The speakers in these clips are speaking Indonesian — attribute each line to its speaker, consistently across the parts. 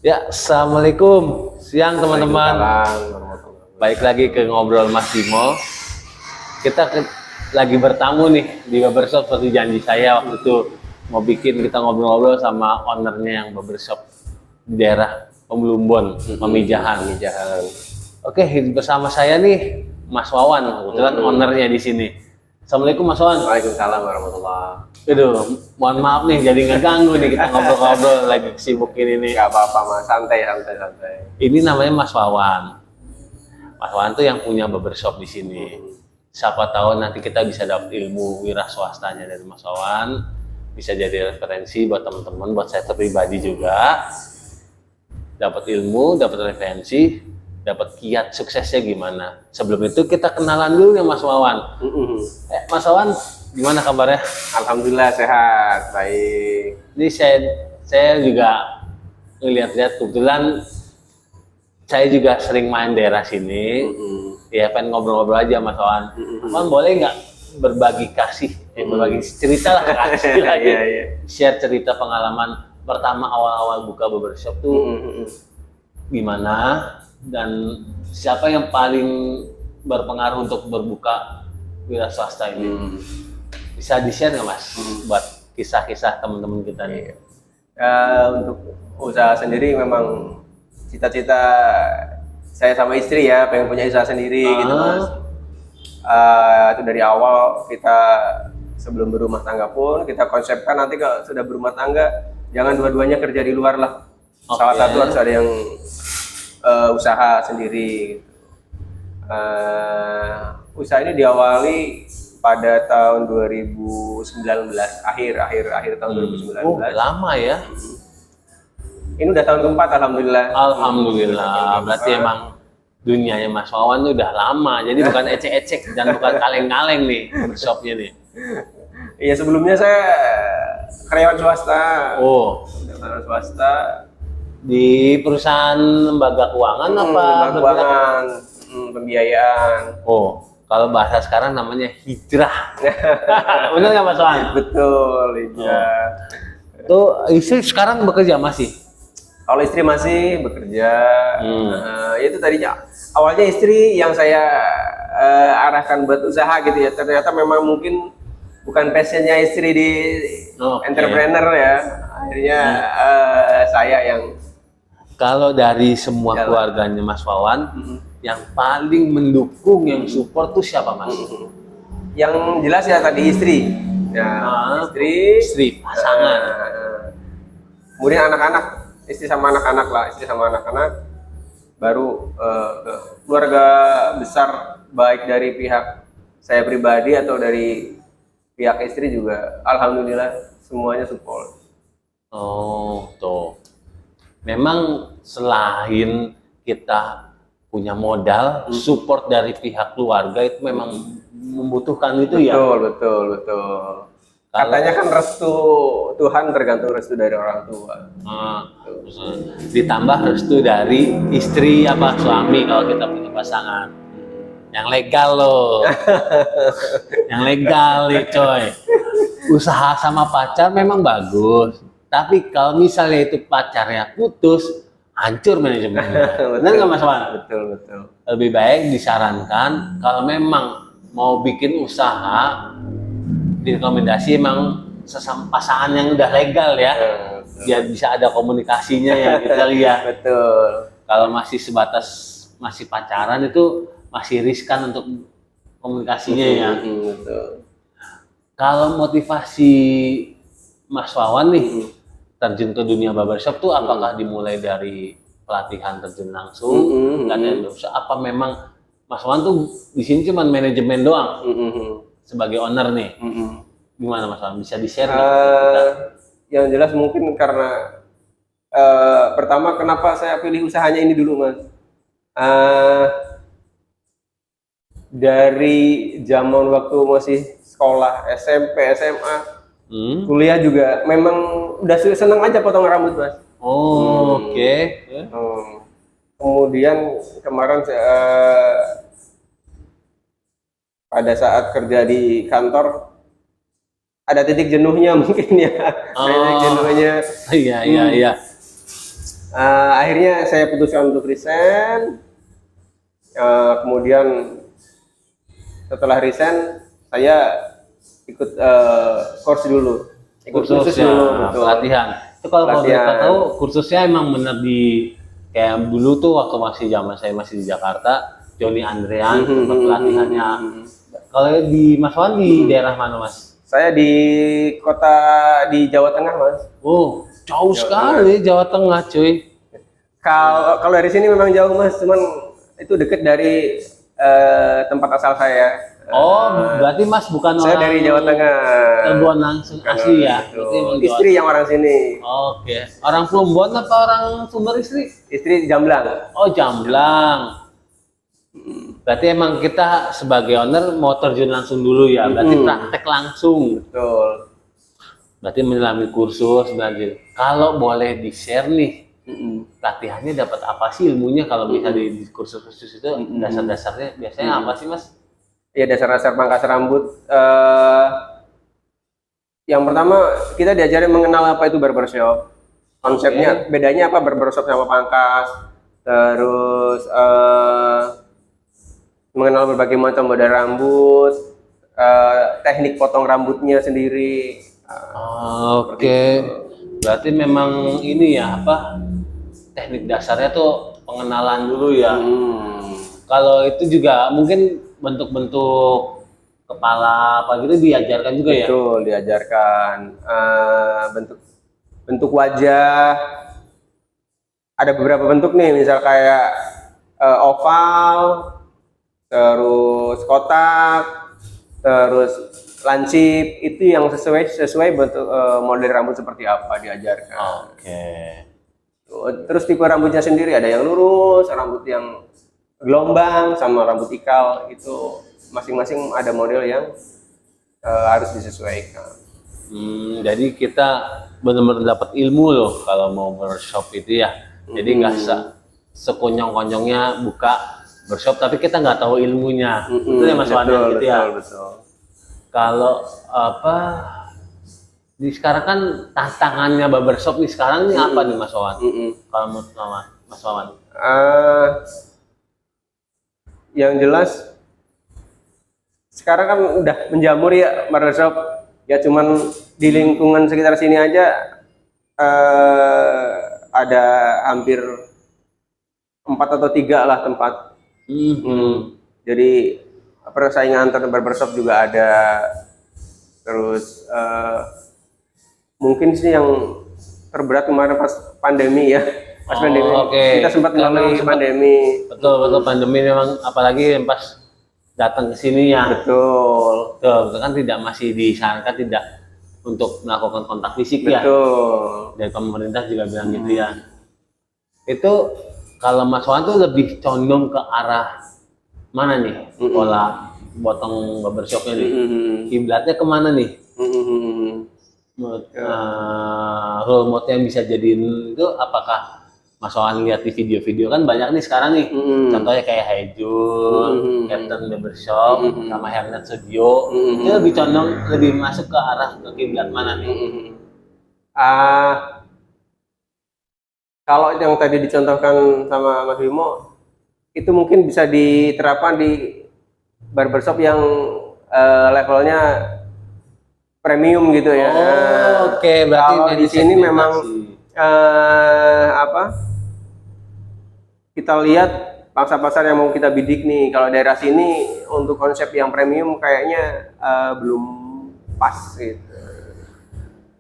Speaker 1: Ya, assalamualaikum siang teman-teman.
Speaker 2: Waalaikumsalam.
Speaker 1: Baik lagi ke ngobrol Mas Bimo. Kita lagi bertamu nih di barbershop seperti janji saya waktu itu mau bikin kita ngobrol-ngobrol sama ownernya yang barbershop di daerah Pemulumbon, Pemijahan. Oke, bersama saya nih Mas Wawan, kebetulan ownernya di sini. Assalamualaikum Mas Wawan.
Speaker 2: Waalaikumsalam warahmatullah.
Speaker 1: Aduh, mohon maaf nih jadi ngeganggu nih kita ngobrol-ngobrol lagi sibukin ini.
Speaker 2: Gak apa-apa mas, santai.
Speaker 1: Ini namanya Mas Wawan. Mas Wawan tuh yang punya barbershop di sini. Siapa tahu nanti kita bisa dapat ilmu wira swastanya dari Mas Wawan. Bisa jadi referensi buat teman-teman, buat saya pribadi juga. Dapat ilmu, dapat referensi, dapat kiat suksesnya gimana. Sebelum itu kita kenalan dulu ya Mas Wawan. Mas Wawan, gimana kabarnya?
Speaker 2: Alhamdulillah sehat, baik.
Speaker 1: Ini saya juga ngeliat-liat, kebetulan saya juga sering main daerah sini. Ya pengen ngobrol-ngobrol aja Mas Wawan. Mas boleh nggak berbagi kasih, berbagi cerita lah kasih lagi. Share cerita pengalaman pertama awal-awal buka barbershop tuh gimana, dan siapa yang paling berpengaruh untuk berbuka wira swasta ini? Bisa di-share nggak Mas buat kisah-kisah teman-teman kita nih?
Speaker 2: Untuk usaha sendiri memang cita-cita saya sama istri ya, pengen punya usaha sendiri gitu mas. Itu dari awal kita sebelum berumah tangga pun kita konsepkan nanti kalau sudah berumah tangga jangan dua-duanya kerja di luar lah. Salah satu harus ada yang usaha sendiri. Usaha ini diawali pada tahun 2019, akhir tahun 2019.
Speaker 1: Oh, lama ya?
Speaker 2: Ini udah tahun keempat, alhamdulillah.
Speaker 1: Alhamdulillah. Berarti emang dunianya Mas Wawan tuh udah lama. Jadi bukan ecek-ecek dan bukan kaleng-kaleng nih barbershopnya nih.
Speaker 2: Iya, sebelumnya saya karyawan swasta.
Speaker 1: Oh,
Speaker 2: Karyawan swasta
Speaker 1: di perusahaan lembaga keuangan apa?
Speaker 2: lembaga keuangan, pembiayaan.
Speaker 1: Oh, kalau bahasa sekarang namanya hijrah. Benar nggak Mas Wawan?
Speaker 2: Betul, iya.
Speaker 1: Tuh istri sekarang bekerja masih?
Speaker 2: Kalau istri masih bekerja, itu tadinya awalnya istri yang saya arahkan buat usaha gitu ya. Ternyata memang mungkin bukan passionnya istri di entrepreneur ya. Akhirnya saya yang.
Speaker 1: Kalau dari semua keluarganya Mas Wawan, yang paling mendukung, yang support tuh siapa Mas?
Speaker 2: Yang jelas ya tadi istri. Ya,
Speaker 1: istri, pasangan.
Speaker 2: Kemudian anak-anak. Istri sama anak-anak, baru keluarga besar baik dari pihak saya pribadi atau dari pihak istri juga alhamdulillah semuanya support.
Speaker 1: Oh, tuh. Memang selain kita punya modal, support dari pihak keluarga itu memang membutuhkan itu ya.
Speaker 2: Betul. Katanya kan restu Tuhan tergantung restu dari orang tua.
Speaker 1: Ditambah restu dari istri apa suami kalau kita punya pasangan. Yang legal loh. Yang legal nih coy. Usaha sama pacar memang bagus. Tapi kalau misalnya itu pacarnya putus, hancur manajemennya. Benar nggak Mas Wan?
Speaker 2: Betul.
Speaker 1: Lebih baik disarankan kalau memang mau bikin usaha, direkomendasi emang sesama pasangan yang udah legal ya, biar bisa ada komunikasinya ya kita lihat.
Speaker 2: Betul.
Speaker 1: Kalau masih sebatas masih pacaran itu masih riskan untuk komunikasinya ya.
Speaker 2: Betul.
Speaker 1: Kalau motivasi Mas Wawan nih terjun ke dunia barbershop tuh apakah dimulai dari pelatihan terjun langsung, apa memang Mas Wawan tuh di sini cuma manajemen doang? Sebagai owner nih, gimana Mas Wawan? Bisa di-share
Speaker 2: Yang jelas mungkin karena pertama kenapa saya pilih usahanya ini dulu Mas. Dari zaman waktu masih sekolah SMP, SMA, kuliah juga memang udah seneng aja potong rambut Mas.
Speaker 1: Oke.
Speaker 2: Kemudian kemarin pada saat kerja di kantor ada titik jenuhnya mungkin ya. Titik jenuhnya.
Speaker 1: Iya.
Speaker 2: Akhirnya saya putuskan untuk resign. Kemudian setelah resign saya ikut course dulu.
Speaker 1: Kursus ya,
Speaker 2: dulu, betul.
Speaker 1: pelatihan. Itu kalau
Speaker 2: Pelatihan.
Speaker 1: kita tahu kursusnya emang bener di kayak dulu tuh waktu masih zaman saya masih di Jakarta, Joni Andrean tempat pelatihannya. Kalau di Mas Wan di daerah mana Mas?
Speaker 2: Saya di kota di Jawa Tengah, Mas.
Speaker 1: Oh, jauh sekali Jawa Tengah, cuy.
Speaker 2: Kalau dari sini memang jauh, Mas, cuman itu deket dari tempat asal saya.
Speaker 1: Oh, berarti Mas bukan
Speaker 2: Saya
Speaker 1: orang
Speaker 2: dari Jawa Tengah.
Speaker 1: Plumbon langsung asli ya?
Speaker 2: Gitu.
Speaker 1: Berarti emang
Speaker 2: Istri yang orang sini.
Speaker 1: Oke. Orang Plumbon apa orang Sumber istri?
Speaker 2: Istri Jamblang.
Speaker 1: Oh, Jamblang. Berarti emang kita sebagai owner mau terjun langsung dulu ya? Berarti praktek langsung.
Speaker 2: Betul.
Speaker 1: Berarti menyelami kursus, belajar. Kalau boleh di-share nih, latihannya dapat apa sih ilmunya kalau bisa di kursus-kursus itu dasar-dasarnya biasanya apa sih Mas?
Speaker 2: Ya, dasar-dasar pangkas rambut. Yang pertama kita diajarin mengenal apa itu barbershop. Konsepnya bedanya apa barbershop sama pangkas. Terus mengenal berbagai macam model rambut, teknik potong rambutnya sendiri.
Speaker 1: Oke. Berarti memang ini ya apa? Teknik dasarnya tuh pengenalan dulu ya. Kalau itu juga mungkin bentuk-bentuk kepala apa gitu diajarkan juga ya?
Speaker 2: Betul, diajarkan bentuk wajah. Ada beberapa bentuk nih, misal kayak oval, terus kotak, terus lancip. Itu yang sesuai bentuk model rambut seperti apa diajarkan.
Speaker 1: Oke.
Speaker 2: Terus tipe rambutnya sendiri ada yang lurus, rambut yang gelombang, sama rambut ikal. Itu masing-masing ada model yang harus disesuaikan.
Speaker 1: Jadi kita benar-benar dapat ilmu loh kalau mau workshop itu ya. Jadi nggak sekonyong-konyongnya buka workshop tapi kita nggak tahu ilmunya. Itu ya Mas Wan gitu ya.
Speaker 2: Betul.
Speaker 1: Kalau apa di sekarang kan tantangannya barbershop nih sekarang nih apa nih Mas Wan? Kalau menurut Mas Wan?
Speaker 2: Yang jelas sekarang kan udah menjamur ya barbershop, ya cuman di lingkungan sekitar sini aja ada hampir 4 atau 3 lah tempat. Jadi persaingan antar barbershop juga ada. Terus mungkin sih yang terberat kemarin pas pandemi ya. Pas pandemi kita sempat mengalami pandemi.
Speaker 1: Betul pandemi memang apalagi yang pas datang ke sini ya.
Speaker 2: Betul
Speaker 1: kan tidak masih disarankan tidak untuk melakukan kontak fisik ya.
Speaker 2: Betul.
Speaker 1: Dari pemerintah juga bilang gitu ya. Itu kalau Mas Wan tuh lebih condong ke arah mana nih pola potong barbershopnya nih? Kiblatnya kemana nih? Role model yang bisa jadiin itu apakah Mas Wan lihat di video-video kan banyak nih sekarang nih, contohnya kayak Haijun, Captain Barbershop, sama Hernet Studio, itu lebih condong, lebih masuk ke arah ke kiblat mana nih?
Speaker 2: Kalau yang tadi dicontohkan sama Mas Bimo, itu mungkin bisa diterapkan di barbershop yang levelnya premium gitu ya.
Speaker 1: Oke, berarti
Speaker 2: kalau di sini memang kita lihat pangsa-pasar yang mau kita bidik nih. Kalau daerah sini untuk konsep yang premium kayaknya belum pas gitu.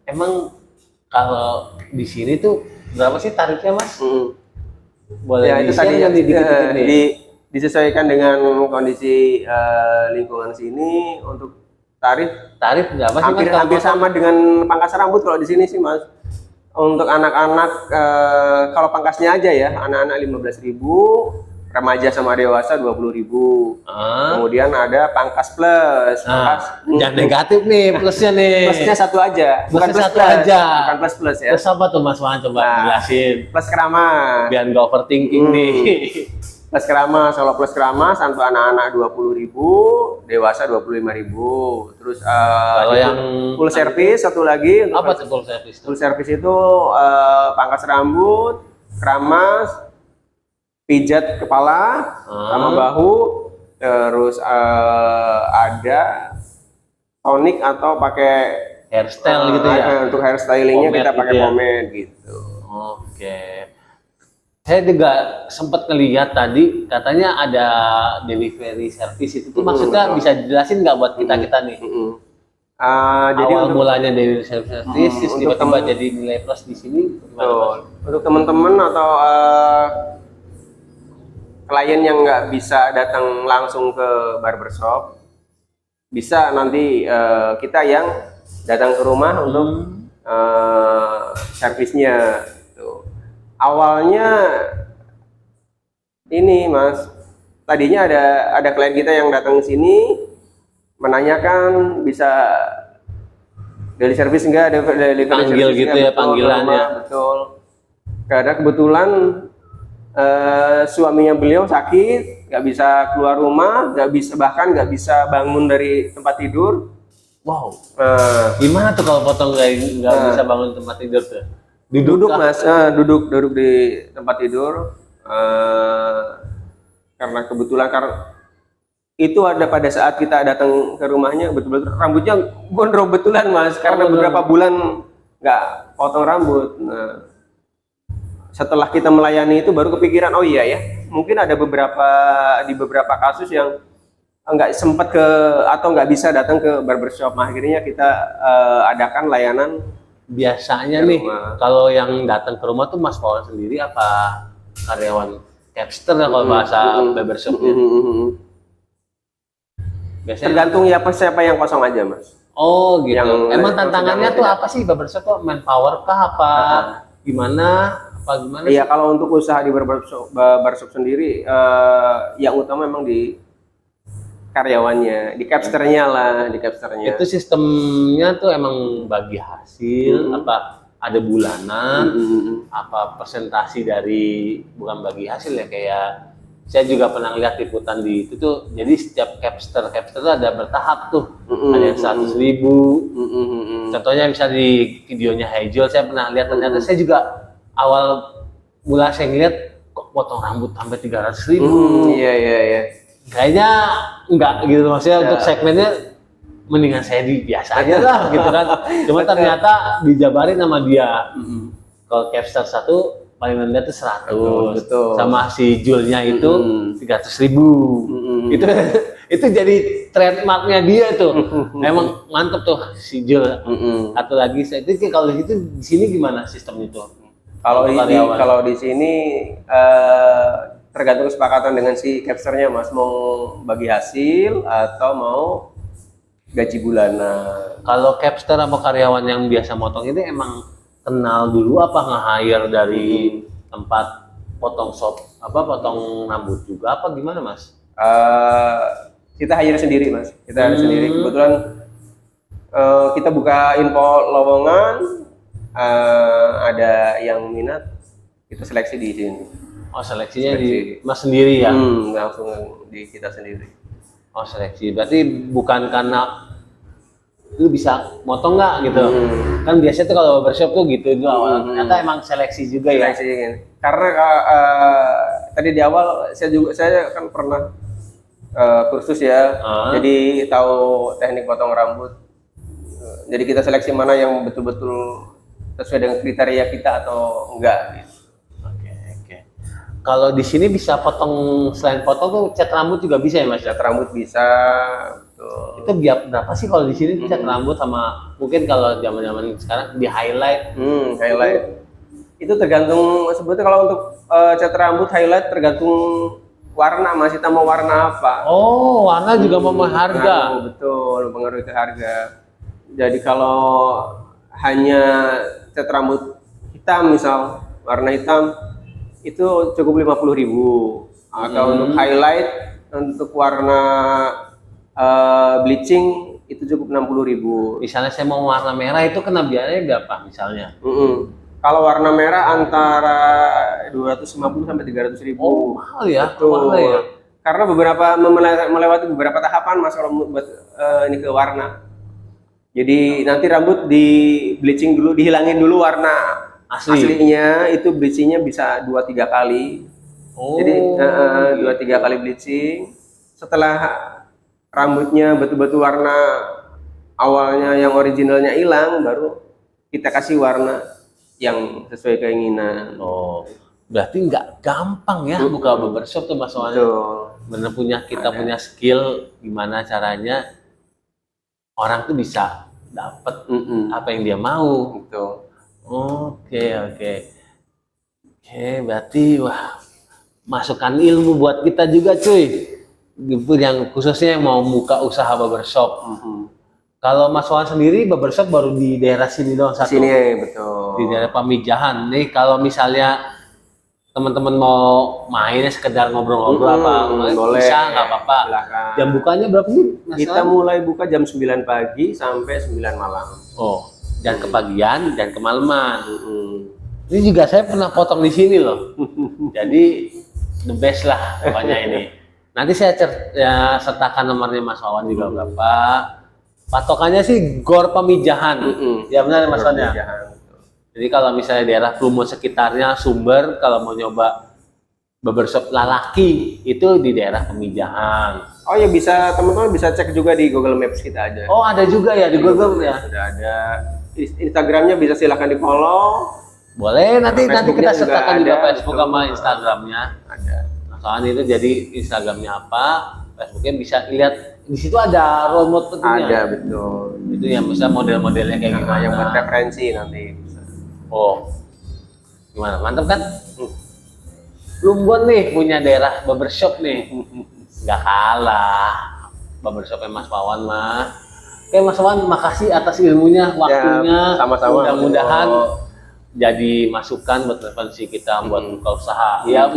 Speaker 1: Emang kalau di sini tuh berapa sih tarifnya Mas? Boleh
Speaker 2: ya, itu tadi yang disesuaikan dengan kondisi lingkungan sini. Untuk tarif
Speaker 1: berapa sih
Speaker 2: hampir sama dengan pangkas rambut kalau di sini sih Mas. Untuk anak-anak kalau pangkasnya aja ya, anak-anak 15.000, remaja sama dewasa 20.000. Kemudian ada pangkas plus.
Speaker 1: Jangan negatif nih plusnya nih.
Speaker 2: Plusnya satu aja, bukan plus
Speaker 1: satu
Speaker 2: plus
Speaker 1: aja.
Speaker 2: Bukan plus ya.
Speaker 1: Plus apa tuh Mas Wan, coba jelasin.
Speaker 2: Plus keramas.
Speaker 1: Biar nggak overthinking nih.
Speaker 2: Plus keramas, kalau plus keramas untuk anak-anak 20.000, dewasa 25.000. Terus
Speaker 1: kalau yang
Speaker 2: full service satu lagi.
Speaker 1: Apa tuh full service?
Speaker 2: Full service itu pangkas rambut, keramas, pijat kepala sama bahu, terus ada tonik atau pakai
Speaker 1: hairstyle gitu ya.
Speaker 2: Untuk hairstylingnya
Speaker 1: Pomade
Speaker 2: kita pakai
Speaker 1: gitu ya?
Speaker 2: pomade gitu.
Speaker 1: Oke. Saya juga sempat ngelihat tadi katanya ada delivery service itu tuh maksudnya bisa dijelasin nggak buat kita nih?
Speaker 2: Jadi
Speaker 1: Awal
Speaker 2: untuk,
Speaker 1: mulanya delivery service, terus tiba-tiba jadi nilai plus di sini gimana, Mas?
Speaker 2: untuk teman-teman atau klien yang nggak bisa datang langsung ke barbershop, bisa nanti kita yang datang ke rumah untuk servisnya. Tuh. Awalnya ini Mas, tadinya ada klien kita yang datang ke sini menanyakan bisa daily service enggak, ada daily
Speaker 1: Panggil
Speaker 2: service
Speaker 1: gitu
Speaker 2: enggak,
Speaker 1: ya
Speaker 2: betul,
Speaker 1: panggilannya.
Speaker 2: betul. Karena kebetulan suaminya beliau sakit, nggak bisa keluar rumah, bahkan nggak bisa bangun dari tempat tidur.
Speaker 1: Wow. Gimana tuh kalau potong nggak bisa bangun tempat tidur tuh?
Speaker 2: Duduk
Speaker 1: kah?
Speaker 2: Mas, duduk di tempat tidur. Karena kebetulan itu ada pada saat kita datang ke rumahnya, betul-betul rambutnya gondrong betulan Mas, karena beberapa bulan nggak potong rambut. Nah, setelah kita melayani itu baru kepikiran, oh iya ya, mungkin ada di beberapa kasus yang nggak sempat atau nggak bisa datang ke barbershop. Nah, akhirnya kita adakan layanan.
Speaker 1: Biasanya nih kalau yang datang ke rumah tuh Mas Paul sendiri apa karyawan Capster ya kalau bahasa barbershopnya? Biasanya
Speaker 2: Tergantung ya siapa yang kosong aja Mas.
Speaker 1: Oh gitu. Emang
Speaker 2: Yang
Speaker 1: tantangannya tuh apa sih barbershop tuh? Manpower kah apa gimana?
Speaker 2: Iya, kalau untuk usaha di barbershop sendiri, yang utama memang di karyawannya, di capsternya lah, di capsternya.
Speaker 1: Itu sistemnya tuh emang bagi hasil apa ada bulanan, apa presentasi dari bukan bagi hasil ya, kayak saya juga pernah lihat liputan di itu tuh, jadi setiap capster tuh ada bertahap tuh, ada yang 100.000, contohnya bisa di videonya Hijol saya pernah lihat, ternyata saya juga awal mula saya ngeliat kok potong rambut sampai 300.000.
Speaker 2: Iya.
Speaker 1: Kayaknya enggak gitu maksudnya untuk segmennya mendingan saya di biasa aja lah gitu kan. Cuma ternyata dijabarin sama dia. Kalau capster satu paling rendah itu 100.
Speaker 2: Betul.
Speaker 1: Sama si Julnya itu 300.000. Itu jadi trademarknya dia tuh. Emang mantep tuh si Jul. Atau lagi itu kalau di sini gimana sistem itu?
Speaker 2: Kalau di sini tergantung kesepakatan dengan si capsternya Mas, mau bagi hasil atau mau gaji bulanan.
Speaker 1: Kalau capster atau karyawan yang biasa motong ini emang kenal dulu apa nge-hire dari tempat potong potong rambut juga apa gimana Mas?
Speaker 2: Kita hire sendiri Mas, kita hire sendiri. Kebetulan kita buka info lowongan, ada yang minat, kita seleksi di sini.
Speaker 1: Oh seleksinya di Mas sendiri ya?
Speaker 2: Langsung di kita sendiri.
Speaker 1: Oh seleksi, berarti bukan karena lu bisa motong nggak gitu? Kan biasanya tuh kalau barbershop tuh gitu itu awal. Ternyata emang seleksi juga ya?
Speaker 2: Seleksi, karena tadi di awal saya kan pernah kursus ya, jadi tahu teknik potong rambut. Jadi kita seleksi mana yang betul-betul sesuai dengan kriteria kita atau enggak. Gitu.
Speaker 1: Kalau di sini bisa potong, selain potong tuh cat rambut juga bisa ya Mas?
Speaker 2: Cat rambut bisa. Betul.
Speaker 1: Itu berapa sih kalau di sini cat rambut sama mungkin kalau zaman-zaman sekarang di highlight?
Speaker 2: Highlight. Itu tergantung sebetulnya kalau untuk cat rambut highlight tergantung warna Mas, kita mau warna apa.
Speaker 1: Oh, warna juga mempengaruhi harga.
Speaker 2: Betul, mempengaruhi ke harga. Jadi kalau hanya cat rambut hitam misal, warna hitam itu cukup 50.000. Atau untuk highlight, untuk warna bleaching itu cukup 60.000.
Speaker 1: Misalnya saya mau warna merah itu kena biayanya berapa misalnya?
Speaker 2: Kalau warna merah antara 250 sampai 300.000.
Speaker 1: Oh, mahal ya?
Speaker 2: Betul.
Speaker 1: Mahal ya?
Speaker 2: Karena melewati beberapa tahapan Mas kalau buat ini ke warna. Jadi nanti rambut di bleaching dulu, dihilangin dulu warna
Speaker 1: Asli.
Speaker 2: Aslinya itu bleachingnya bisa 2-3 kali.
Speaker 1: Oh.
Speaker 2: Jadi 2-3 kali bleaching. Setelah rambutnya betul-betul warna awalnya yang originalnya hilang, baru kita kasih warna yang sesuai keinginan.
Speaker 1: Oh, berarti nggak gampang ya buka barbershop tuh Mas Wan. Bener kita punya skill gimana caranya orang tuh bisa dapet apa yang dia mau.
Speaker 2: Gitu.
Speaker 1: Oke, berarti wah masukan ilmu buat kita juga cuy. Yang khususnya yang mau buka usaha barbershop. Kalau Mas Wan sendiri barbershop baru di daerah sini doang satu.
Speaker 2: Sini betul.
Speaker 1: Di daerah Pamijahan. Nih kalau misalnya teman-teman mau mainnya sekedar ngobrol-ngobrol
Speaker 2: boleh.
Speaker 1: bisa nggak apa-apa. Jam bukanya berapa sih?
Speaker 2: Kita mulai buka jam 9 pagi sampai 9 malam.
Speaker 1: Oh, dan kepagian dan kemalaman. Ini juga saya pernah potong di sini loh. Jadi the best lah pokoknya ini. Nanti saya sertakan nomornya Mas Wawan juga berapa. Patokannya sih Gor Pamijahan. Ya benar Mas Wawan ya. Jadi kalau misalnya daerah Plumo sekitarnya Sumber, kalau mau nyoba barbershop lalaki itu di daerah Pamijahan.
Speaker 2: Oh ya bisa, teman-teman bisa cek juga di Google Maps kita aja.
Speaker 1: Oh ada juga ya di Google ya.
Speaker 2: Sudah ada. Instagramnya bisa silahkan di follow.
Speaker 1: Boleh nanti kita sertakan juga
Speaker 2: ada,
Speaker 1: Facebook sama Instagramnya.
Speaker 2: Ada.
Speaker 1: Nah, soalnya itu jadi Instagramnya apa, Facebooknya bisa lihat. Di situ ada role model tentunya.
Speaker 2: Ada betul.
Speaker 1: Itu yang bisa model-modelnya kayak gimana.
Speaker 2: Yang buat referensi nanti.
Speaker 1: Oh, gimana? Mantap kan? Plumbon nih punya daerah barbershop nih, nggak kalah barbershopnya Mas Wawan mah. Oke Mas Wawan, makasih atas ilmunya, waktunya.
Speaker 2: Sama-sama.
Speaker 1: Mudah-mudahan jadi masukan buat referensi kita buat buka usaha. Ya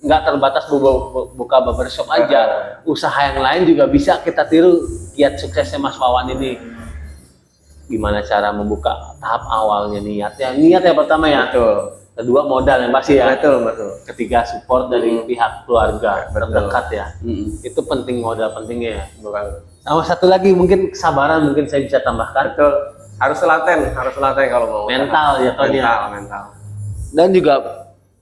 Speaker 1: nggak terbatas buka barbershop aja, usaha yang lain juga bisa kita tiru kiat suksesnya Mas Wawan ini. Gimana cara membuka tahap awalnya niat yang pertama ya.
Speaker 2: Betul.
Speaker 1: Kedua modal yang pasti ya.
Speaker 2: Betul.
Speaker 1: Ketiga support dari pihak keluarga terdekat ya. Itu penting, modal pentingnya ya. Sama satu lagi mungkin kesabaran mungkin saya bisa tambahkan.
Speaker 2: Betul. Harus telaten kalau mau.
Speaker 1: Mental ya
Speaker 2: mental.
Speaker 1: Dan juga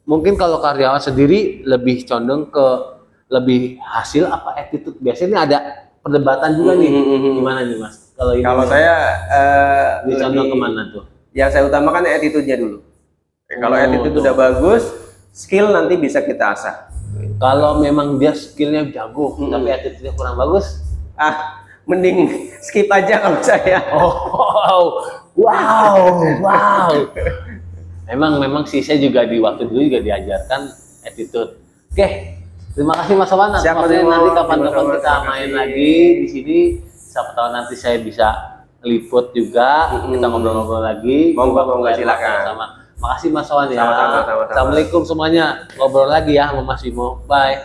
Speaker 1: mungkin kalau karyawan sendiri lebih condong ke lebih hasil apa attitude. Biasanya ada perdebatan juga nih. Gimana nih Mas?
Speaker 2: Kalau saya
Speaker 1: condong kemana tuh?
Speaker 2: Yang saya utamakan attitude-nya dulu. Kalau attitude udah bagus, skill nanti bisa kita asah.
Speaker 1: Kalau memang dia skillnya jago, tapi attitude-nya kurang bagus,
Speaker 2: mending skip aja kalau saya.
Speaker 1: Wow. Memang sih saya juga di waktu dulu juga diajarkan attitude. Oke, terima kasih Mas Wawan. Nanti kapan-kapan kita main lagi di sini. Siapa tahu nanti saya bisa liput juga, kita ngobrol-ngobrol lagi.
Speaker 2: Monggo silakan.
Speaker 1: Sama. Makasih Mas Wawan ya.
Speaker 2: Sama-sama.
Speaker 1: Assalamualaikum semuanya. Ngobrol lagi ya sama Mas Bimo. Bye.